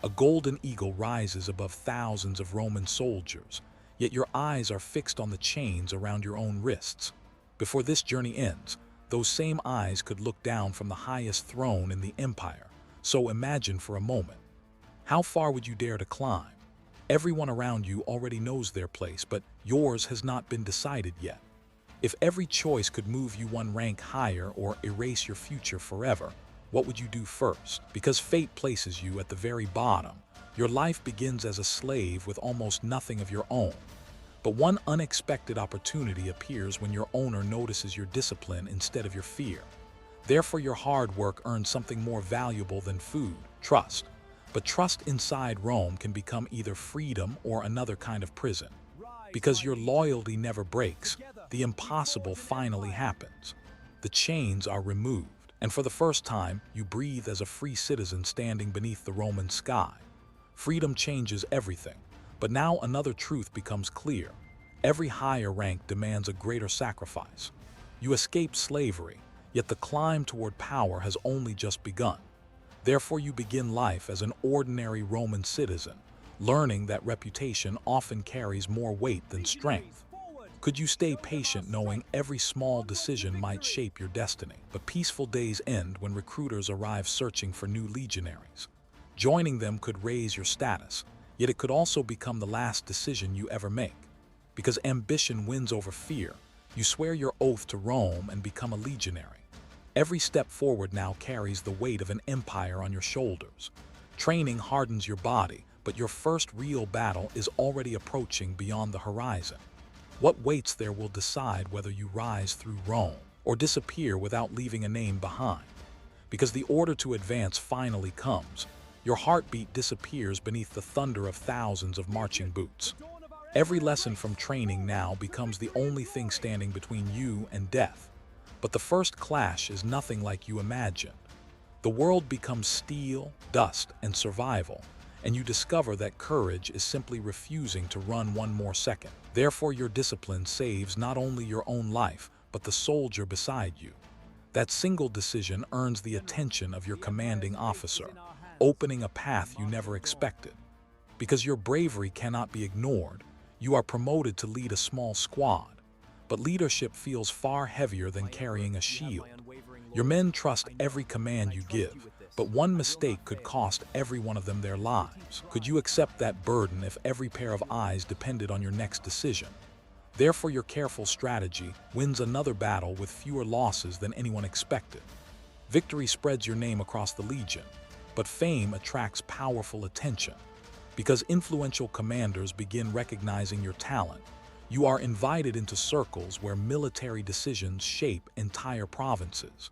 A golden eagle rises above thousands of Roman soldiers, yet your eyes are fixed on the chains around your own wrists. Before this journey ends, those same eyes could look down from the highest throne in the empire. So imagine for a moment. How far would you dare to climb? Everyone around you already knows their place, but yours has not been decided yet. If every choice could move you one rank higher or erase your future forever, what would you do first? Because fate places you at the very bottom. Your life begins as a slave with almost nothing of your own. But one unexpected opportunity appears when your owner notices your discipline instead of your fear. Therefore, your hard work earns something more valuable than food: trust. But trust inside Rome can become either freedom or another kind of prison. Because your loyalty never breaks, the impossible finally happens. The chains are removed, and for the first time, you breathe as a free citizen standing beneath the Roman sky. Freedom changes everything, but now another truth becomes clear. Every higher rank demands a greater sacrifice. You escape slavery, yet the climb toward power has only just begun. Therefore, you begin life as an ordinary Roman citizen, learning that reputation often carries more weight than strength. Could you stay patient knowing every small decision might shape your destiny? But peaceful days end when recruiters arrive searching for new legionaries. Joining them could raise your status, yet it could also become the last decision you ever make. Because ambition wins over fear, you swear your oath to Rome and become a legionary. Every step forward now carries the weight of an empire on your shoulders. Training hardens your body, but your first real battle is already approaching beyond the horizon. What waits there will decide whether you rise through Rome or disappear without leaving a name behind. Because the order to advance finally comes, your heartbeat disappears beneath the thunder of thousands of marching boots. Every lesson from training now becomes the only thing standing between you and death. But the first clash is nothing like you imagined. The world becomes steel, dust, and survival, and you discover that courage is simply refusing to run one more second. Therefore, your discipline saves not only your own life, but the soldier beside you. That single decision earns the attention of your commanding officer, opening a path you never expected. Because your bravery cannot be ignored, you are promoted to lead a small squad. But leadership feels far heavier than carrying a shield. Your men trust every command you give, but one mistake could cost every one of them their lives. Could you accept that burden if every pair of eyes depended on your next decision? Therefore, your careful strategy wins another battle with fewer losses than anyone expected. Victory spreads your name across the legion, but fame attracts powerful attention. Because influential commanders begin recognizing your talent, you are invited into circles where military decisions shape entire provinces.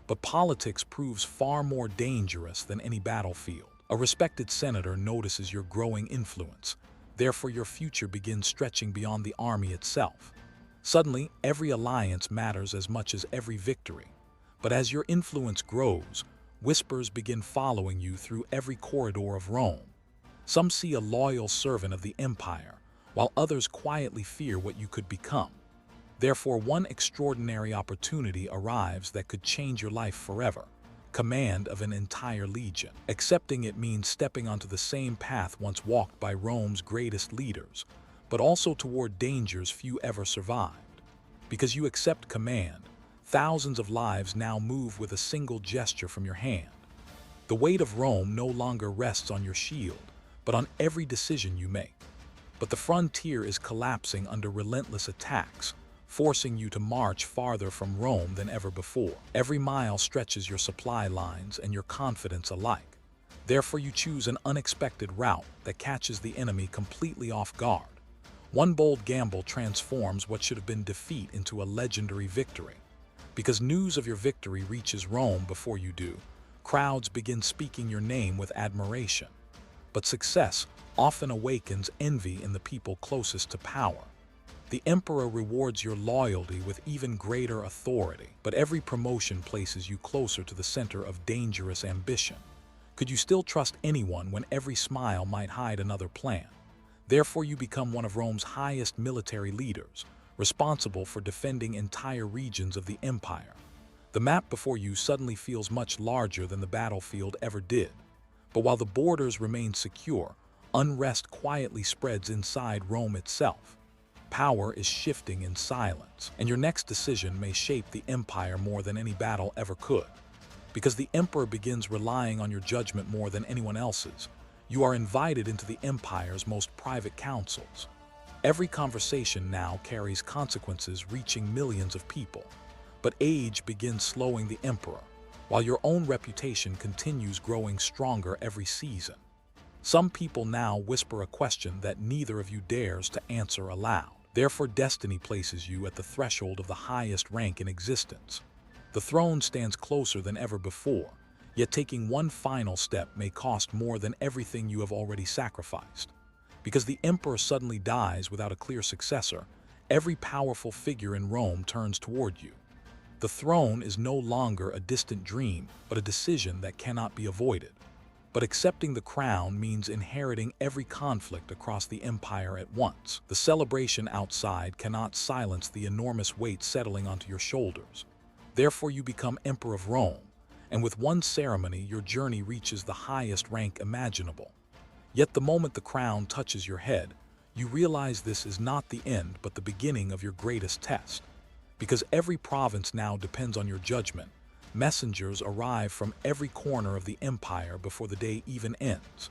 But politics proves far more dangerous than any battlefield. A respected senator notices your growing influence. Therefore, your future begins stretching beyond the army itself. Suddenly, every alliance matters as much as every victory. But as your influence grows, whispers begin following you through every corridor of Rome. Some see a loyal servant of the empire, while others quietly fear what you could become. Therefore, one extraordinary opportunity arrives that could change your life forever: command of an entire legion. Accepting it means stepping onto the same path once walked by Rome's greatest leaders, but also toward dangers few ever survived. Because you accept command, thousands of lives now move with a single gesture from your hand. The weight of Rome no longer rests on your shield, but on every decision you make. But the frontier is collapsing under relentless attacks, forcing you to march farther from Rome than ever before. Every mile stretches your supply lines and your confidence alike. Therefore, you choose an unexpected route that catches the enemy completely off guard. One bold gamble transforms what should have been defeat into a legendary victory. Because news of your victory reaches Rome before you do, crowds begin speaking your name with admiration. But success often awakens envy in the people closest to power. The emperor rewards your loyalty with even greater authority, but every promotion places you closer to the center of dangerous ambition. Could you still trust anyone when every smile might hide another plan? Therefore, you become one of Rome's highest military leaders, responsible for defending entire regions of the empire. The map before you suddenly feels much larger than the battlefield ever did. But while the borders remain secure, unrest quietly spreads inside Rome itself. Power is shifting in silence, and your next decision may shape the empire more than any battle ever could. Because the emperor begins relying on your judgment more than anyone else's, you are invited into the empire's most private councils. Every conversation now carries consequences reaching millions of people. But age begins slowing the emperor, while your own reputation continues growing stronger every season. Some people now whisper a question that neither of you dares to answer aloud. Therefore, destiny places you at the threshold of the highest rank in existence. The throne stands closer than ever before, yet taking one final step may cost more than everything you have already sacrificed. Because the emperor suddenly dies without a clear successor, every powerful figure in Rome turns toward you. The throne is no longer a distant dream, but a decision that cannot be avoided. But accepting the crown means inheriting every conflict across the empire at once. The celebration outside cannot silence the enormous weight settling onto your shoulders. Therefore, you become Emperor of Rome, and with one ceremony, your journey reaches the highest rank imaginable. Yet the moment the crown touches your head, you realize this is not the end but the beginning of your greatest test. Because every province now depends on your judgment, messengers arrive from every corner of the empire before the day even ends.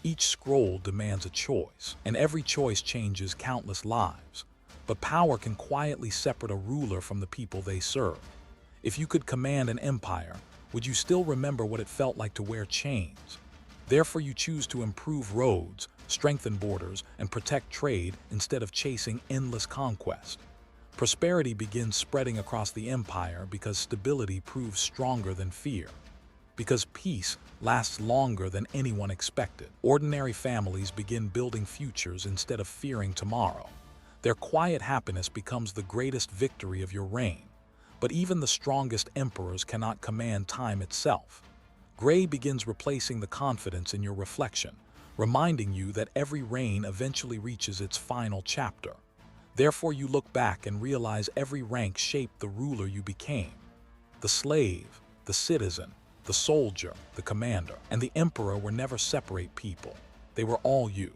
Each scroll demands a choice, and every choice changes countless lives. But power can quietly separate a ruler from the people they serve. If you could command an empire, would you still remember what it felt like to wear chains? Therefore, you choose to improve roads, strengthen borders, and protect trade instead of chasing endless conquest. Prosperity begins spreading across the empire because stability proves stronger than fear. Because peace lasts longer than anyone expected. Ordinary families begin building futures instead of fearing tomorrow. Their quiet happiness becomes the greatest victory of your reign. But even the strongest emperors cannot command time itself. Gray begins replacing the confidence in your reflection, reminding you that every reign eventually reaches its final chapter. Therefore, you look back and realize every rank shaped the ruler you became. The slave, the citizen, the soldier, the commander, and the emperor were never separate people. They were all you.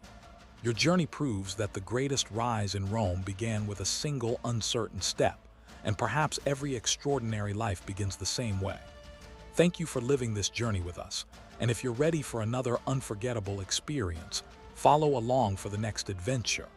Your journey proves that the greatest rise in Rome began with a single uncertain step, and perhaps every extraordinary life begins the same way. Thank you for living this journey with us, and if you're ready for another unforgettable experience, follow along for the next adventure.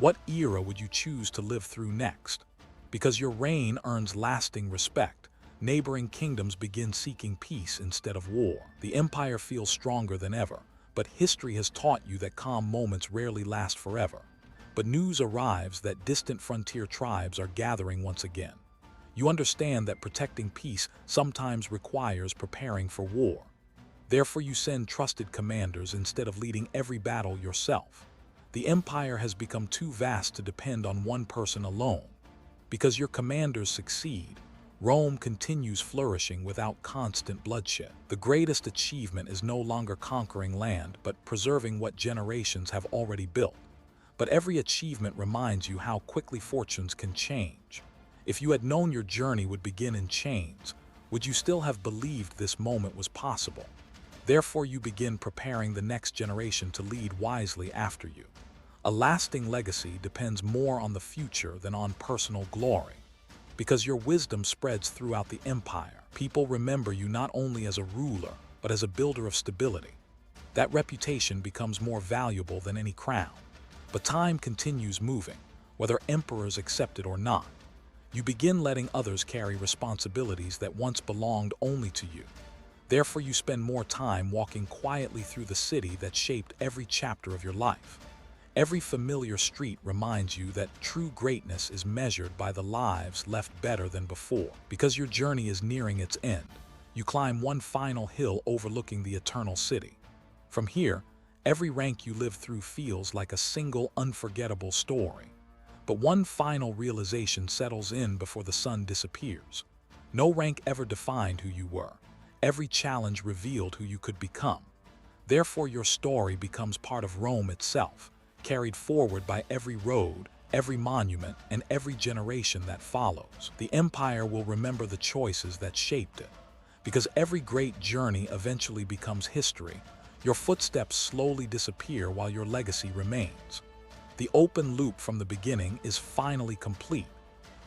What era would you choose to live through next? Because your reign earns lasting respect, neighboring kingdoms begin seeking peace instead of war. The empire feels stronger than ever, but history has taught you that calm moments rarely last forever. But news arrives that distant frontier tribes are gathering once again. You understand that protecting peace sometimes requires preparing for war. Therefore, you send trusted commanders instead of leading every battle yourself. The empire has become too vast to depend on one person alone. Because your commanders succeed, Rome continues flourishing without constant bloodshed. The greatest achievement is no longer conquering land, but preserving what generations have already built. But every achievement reminds you how quickly fortunes can change. If you had known your journey would begin in chains, would you still have believed this moment was possible? Therefore, you begin preparing the next generation to lead wisely after you. A lasting legacy depends more on the future than on personal glory. Because your wisdom spreads throughout the empire, people remember you not only as a ruler, but as a builder of stability. That reputation becomes more valuable than any crown. But time continues moving, whether emperors accept it or not. You begin letting others carry responsibilities that once belonged only to you. Therefore, you spend more time walking quietly through the city that shaped every chapter of your life. Every familiar street reminds you that true greatness is measured by the lives left better than before. Because your journey is nearing its end, you climb one final hill overlooking the eternal city. From here, every rank you live through feels like a single unforgettable story. But one final realization settles in before the sun disappears. No rank ever defined who you were. Every challenge revealed who you could become. Therefore, your story becomes part of Rome itself, carried forward by every road, every monument, and every generation that follows. The empire will remember the choices that shaped it. Because every great journey eventually becomes history, Your footsteps slowly disappear while your legacy remains. The open loop from the beginning is finally complete,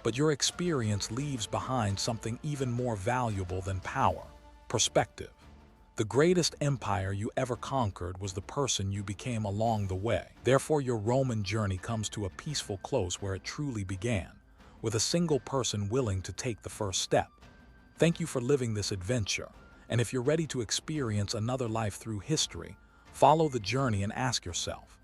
but your experience leaves behind something even more valuable than power: perspective. The greatest empire you ever conquered was the person you became along the way. Therefore, your Roman journey comes to a peaceful close where it truly began, with a single person willing to take the first step. Thank you for living this adventure, and if you're ready to experience another life through history, follow the journey and ask yourself,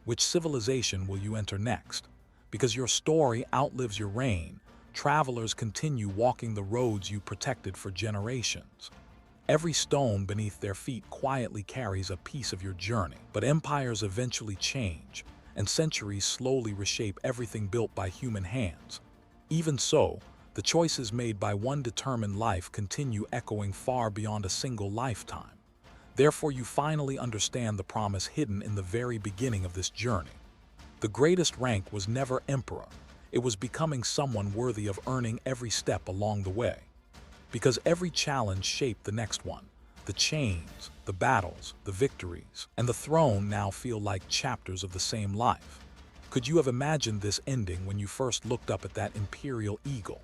which civilization will you enter next? Because your story outlives your reign, travelers continue walking the roads you protected for generations. Every stone beneath their feet quietly carries a piece of your journey, but empires eventually change, and centuries slowly reshape everything built by human hands. Even so, the choices made by one determined life continue echoing far beyond a single lifetime. Therefore, you finally understand the promise hidden in the very beginning of this journey. The greatest rank was never emperor, it was becoming someone worthy of earning every step along the way. Because every challenge shaped the next one. The chains, the battles, the victories, and the throne now feel like chapters of the same life. Could you have imagined this ending when you first looked up at that imperial eagle?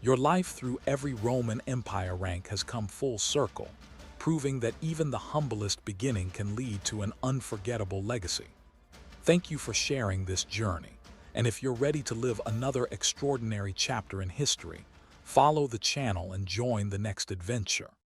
Your life through every Roman Empire rank has come full circle, proving that even the humblest beginning can lead to an unforgettable legacy. Thank you for sharing this journey, and if you're ready to live another extraordinary chapter in history, follow the channel and join the next adventure.